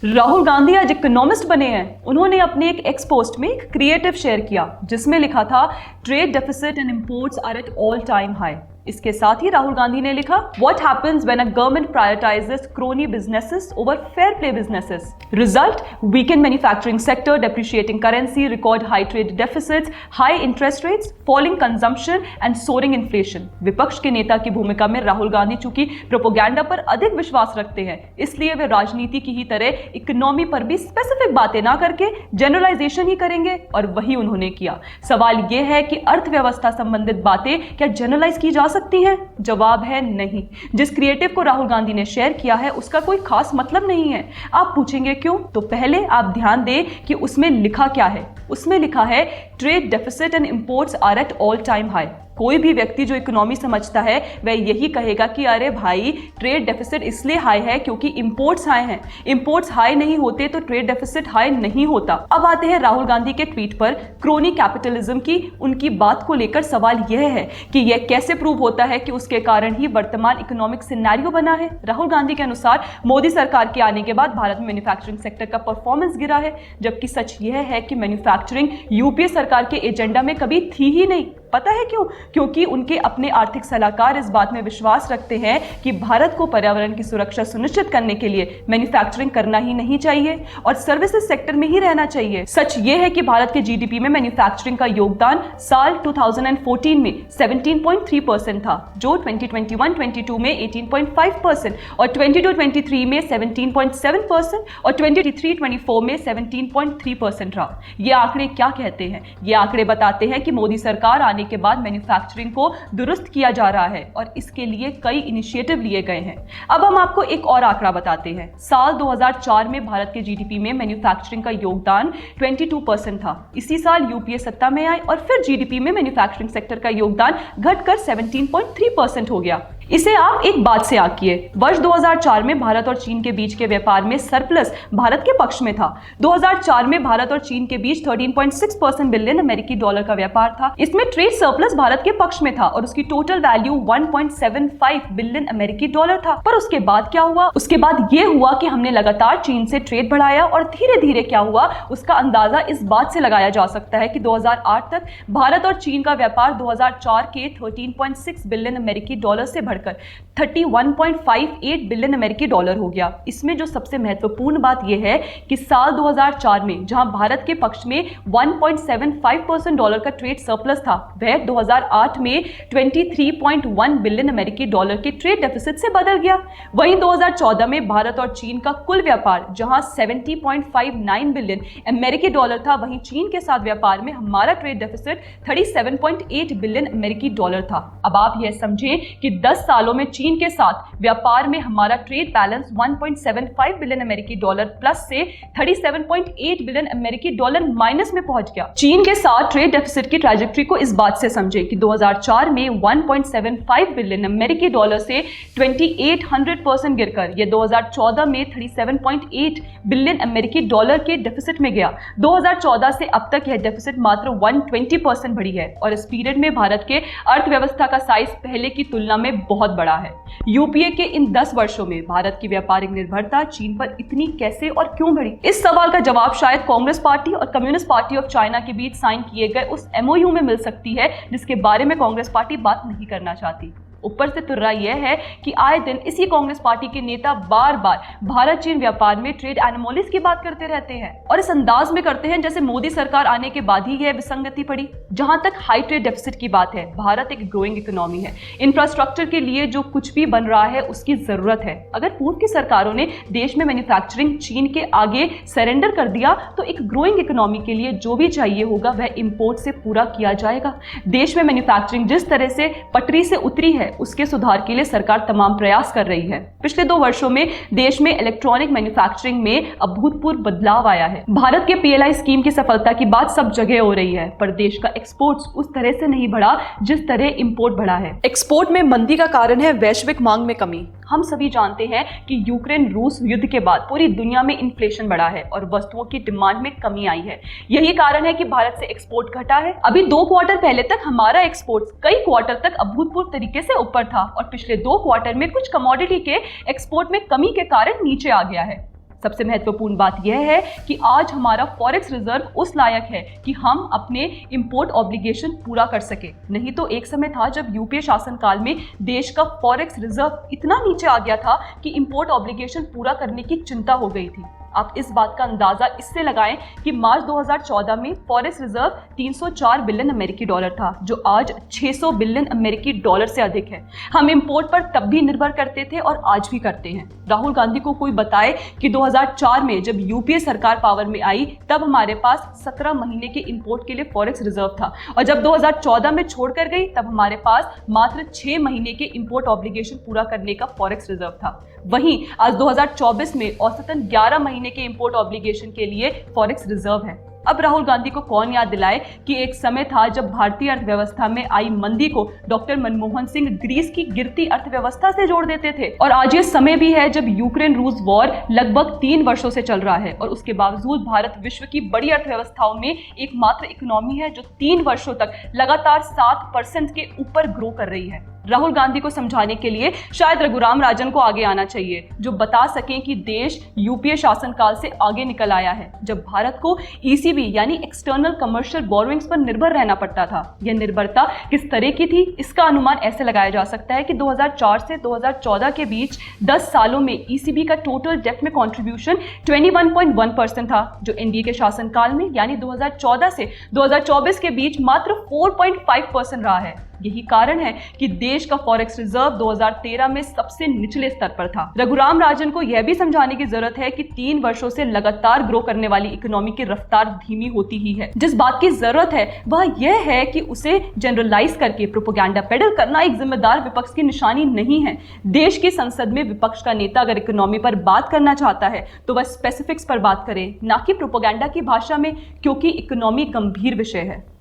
राहुल गांधी आज इकोनॉमिस्ट बने हैं। उन्होंने अपने एक एक्स पोस्ट में एक क्रिएटिव शेयर किया जिसमें लिखा था trade deficit and imports are at all time high. इसके साथ ही राहुल गांधी ने लिखा what happens when a government prioritises crony businesses over fair play businesses. Result weakened manufacturing sector, depreciating currency, record high trade deficits, high interest rates, falling consumption and soaring inflation. विपक्ष के नेता की भूमिका में राहुल गांधी चूंकि प्रोपोगेंडा पर अधिक विश्वास रखते हैं, इसलिए वे राजनीति की ही तरह इकोनॉमी पर भी स्पेसिफिक बातें ना करके जनरलाइजेशन ही करेंगे, और वही उन्होंने किया। सवाल यह है कि अर्थव्यवस्था संबंधित बातें क्या जनरलाइज की जा सकती हैं? जवाब है नहीं। जिस क्रिएटिव को राहुल गांधी ने शेयर किया है उसका कोई खास मतलब नहीं है। आप पूछेंगे क्यों? तो पहले आप ध्यान दें कि उसमें लिखा क्या है। उसमें लिखा है trade deficit and imports are at all time high. कोई भी व्यक्ति जो इकोनॉमी समझता है वह यही कहेगा कि अरे भाई, ट्रेड डेफिसिट इसलिए हाई है क्योंकि इंपोर्ट्स हाई हैं। इंपोर्ट्स हाई नहीं होते तो ट्रेड डेफिसिट हाई नहीं होता। अब आते हैं राहुल गांधी के ट्वीट पर क्रोनी कैपिटलिज्म की उनकी बात को लेकर। सवाल यह है कि यह कैसे प्रूव होता है कि उसके कारण ही वर्तमान इकोनॉमिक सिनेरियो बना है। राहुल गांधी के अनुसार मोदी सरकार के आने के बाद भारत में मैन्युफैक्चरिंग सेक्टर का परफॉर्मेंस गिरा है, जबकि सच यह है कि मैन्युफैक्चरिंग यूपीए सरकार के एजेंडा में कभी थी ही नहीं। पता है क्यों? क्योंकि उनके अपने आर्थिक सलाहकार इस बात में विश्वास रखते हैं कि भारत को पर्यावरण की सुरक्षा सुनिश्चित करने के लिए मैन्युफैक्चरिंग करना ही नहीं चाहिए और सर्विसेज सेक्टर में ही रहना चाहिए। सच ये है कि भारत के जीडीपी में मैन्युफैक्चरिंग का योगदान साल 2014 में 17.3% था, जो 2021-22 में 18.5% और 22-23 में 17.7% और 23-24 में 17.3% रहा। ये आंकड़े क्या कहते हैं? ये आंकड़े बताते हैं कि मोदी सरकार आने के बाद मैन्युफैक्चरिंग को दुरुस्त किया जा रहा है और इसके लिए कई इनिशिएटिव लिए गए हैं। अब हम आपको एक और आंकड़ा बताते हैं। साल 2004 में भारत के जीडीपी में मैन्युफैक्चरिंग का योगदान 22% था। इसी साल यूपीए सत्ता में आए और फिर जीडीपी में मैन्युफैक्चरिंग सेक्टर का योगदान घटकर 17.3% हो गया। इसे आप एक बात से आंकिए। वर्ष 2004 में भारत और चीन के बीच के व्यापार में सरप्लस भारत के पक्ष में था। 2004 में भारत और चीन के बीच 13.6% बिलियन अमेरिकी डॉलर का व्यापार था। इसमें ट्रेड सरप्लस भारत के पक्ष में था और उसकी टोटल वैल्यू 1.75 बिलियन अमेरिकी डॉलर था। पर उसके बाद क्या हुआ? उसके बाद यह हुआ कि हमने लगातार चीन से ट्रेड बढ़ाया और धीरे धीरे क्या हुआ उसका अंदाजा इस बात से लगाया जा सकता है कि 2008 तक भारत और चीन का व्यापार 2004 के 13.6 बिलियन अमेरिकी डॉलर से बढ़कर 31.58 बिलियन अमेरिकी डॉलर हो गया। इसमें जो सबसे महत्वपूर्ण बात यह है कि साल 2004 में जहां भारत के पक्ष में 1.75% डॉलर का ट्रेड सरप्लस था, वह 2008 में 23.1 बिलियन अमेरिकी डॉलर के ट्रेड डेफिसिट से बदल गया। वहीं 2014 में भारत और चीन का कुल व्यापार जहां 70.59 बिलियन अमेरिकी डॉलर था, वहीं चीन के साथ व्यापार में हमारा ट्रेड डेफिसिट 37.8 बिलियन अमेरिकी डॉलर था। अब आप यह समझें कि 10 सालों में चीन के साथ व्यापार में हमारा ट्रेड बैलेंस 1.75 बिलियन अमेरिकी डॉलर प्लस से 37.8 बिलियन अमेरिकी डॉलर माइनस में पहुंच गया। चीन के साथ ट्रेड डेफिसिट की ट्रैजेक्टरी को इस बात से समझे कि 2004 में 1.75 बिलियन अमेरिकी डॉलर से 2800% गिरकर यह 2014 में 37.8 बिलियन अमेरिकी डॉलर के डेफिसिट में गया। 2014 से अब तक यह डेफिसिट मात्र 120% बढ़ी है और इस पीरियड में भारत के अर्थव्यवस्था का साइज पहले की तुलना में बहुत बड़ा है। यूपीए के इन 10 वर्षों में भारत की व्यापारिक निर्भरता चीन पर इतनी कैसे और क्यों बढ़ी? इस सवाल का जवाब शायद कांग्रेस पार्टी और कम्युनिस्ट पार्टी ऑफ चाइना के बीच साइन किए गए उस एमओयू में मिल सकती है जिसके बारे में कांग्रेस पार्टी बात नहीं करना चाहती। ऊपर से तुर्रा यह है कि आए दिन इसी कांग्रेस पार्टी के नेता बार बार भारत चीन व्यापार में ट्रेड एनोमलीज की बात करते रहते हैं और इस अंदाज में करते हैं जैसे मोदी सरकार आने के बाद ही यह विसंगति पड़ी। जहां तक हाई ट्रेड डेफिसिट की बात है, भारत एक ग्रोइंग इकोनॉमी है। इंफ्रास्ट्रक्चर के लिए जो कुछ भी बन रहा है उसकी जरूरत है। अगर पूर्व की सरकारों ने देश में मैन्युफैक्चरिंग चीन के आगे सरेंडर कर दिया तो एक ग्रोइंग इकोनॉमी के लिए जो भी चाहिए होगा वह इंपोर्ट से पूरा किया जाएगा। देश में मैन्युफैक्चरिंग जिस तरह से पटरी से उतरी है उसके सुधार के लिए सरकार तमाम प्रयास कर रही है। पिछले 2 वर्षों में देश में इलेक्ट्रॉनिक मैन्युफैक्चरिंग में अभूतपूर्व बदलाव आया है। भारत के पीएलआई स्कीम की सफलता की बात सब जगह हो रही है, पर देश का एक्सपोर्ट्स उस तरह से नहीं बढ़ा जिस तरह इंपोर्ट बढ़ा है। एक्सपोर्ट में मंदी का कारण है वैश्विक मांग में कमी। हम सभी जानते हैं कि यूक्रेन रूस युद्ध के बाद पूरी दुनिया में इन्फ्लेशन बढ़ा है और वस्तुओं की डिमांड में कमी आई है। यही कारण है कि भारत से एक्सपोर्ट घटा है। अभी 2 क्वार्टर पहले तक हमारा एक्सपोर्ट कई क्वार्टर तक अभूतपूर्व तरीके से ऊपर था और पिछले 2 क्वार्टर में कुछ कमोडिटी के एक्सपोर्ट में कमी के कारण नीचे आ गया है। सबसे महत्वपूर्ण बात यह है कि आज हमारा फॉरेक्स रिजर्व उस लायक है कि हम अपने इंपोर्ट ऑब्लिगेशन पूरा कर सके। नहीं तो एक समय था जब यूपीए शासनकाल में देश का फॉरेक्स रिजर्व इतना नीचे आ गया था कि इंपोर्ट ऑब्लिगेशन पूरा करने की चिंता हो गई थी। आप इस बात का अंदाजा इससे लगाएं कि मार्च 2014 में फॉरेक्स रिजर्व 304 बिलियन अमेरिकी डॉलर था, जो आज 600 बिलियन अमेरिकी डॉलर से अधिक है। हम इंपोर्ट पर तब भी निर्भर करते थे और आज भी करते हैं। राहुल गांधी को कोई बताए कि 2004 में जब यूपीए सरकार पावर में आई तब हमारे पास 17 महीने के इंपोर्ट के लिए फॉरेक्स रिजर्व था, और जब 2014 में छोड़कर गई तब हमारे पास मात्र 6 महीने के इंपोर्ट ऑब्लिगेशन पूरा करने का फॉरेक्स रिजर्व था। वहीं आज 2024 में औसतन 11 महीने के इंपोर्ट ऑब्लिगेशन के लिए फॉरेक्स रिजर्व है। अब राहुल गांधी को कौन याद दिलाए कि एक समय था जब भारतीय अर्थव्यवस्था में आई मंदी को डॉक्टर मनमोहन सिंह ग्रीस की गिरती अर्थव्यवस्था से जोड़ देते थे। और आज ये समय भी है जब यूक्रेन रूस वॉर लगभग 3 वर्षों से चल रहा है और उसके बावजूद भारत विश्व की बड़ी अर्थव्यवस्थाओं में एकमात्र इकोनॉमी है जो 3 वर्षों तक लगातार 7% के ऊपर ग्रो कर रही है। राहुल गांधी को समझाने के लिए शायद रघुराम राजन को आगे आना चाहिए, जो बता सकें कि देश यूपीए शासनकाल से आगे निकल आया है, जब भारत को ईसीबी यानी एक्सटर्नल कमर्शियल बोरोइंग्स पर निर्भर रहना पड़ता था। यह निर्भरता किस तरह की थी, इसका अनुमान ऐसे लगाया जा सकता है कि 2004 से 2014 के बीच 10 सालों में ईसीबी का टोटल डेट में कंट्रीब्यूशन 21.1% था, जो एनडीए के शासनकाल में यानी 2014 से 2024 के बीच मात्र 4.5% रहा है। यही कारण है कि देश का फॉरेक्स रिजर्व 2013 में सबसे निचले स्तर पर था। रघुराम राजन को यह भी समझाने की जरूरत है कि 3 वर्षों से लगातार ग्रो करने वाली इकोनॉमी की रफ्तार धीमी होती ही है। जिस बात की जरूरत है वह यह है कि उसे जनरलाइज करके प्रोपेगेंडा पेडल करना एक जिम्मेदार विपक्ष की निशानी नहीं है। देश की संसद में विपक्ष का नेता अगर इकोनॉमी पर बात करना चाहता है तो वह स्पेसिफिक्स पर बात करे, ना कि प्रोपेगेंडा की भाषा में, क्योंकि इकोनॉमी गंभीर विषय है।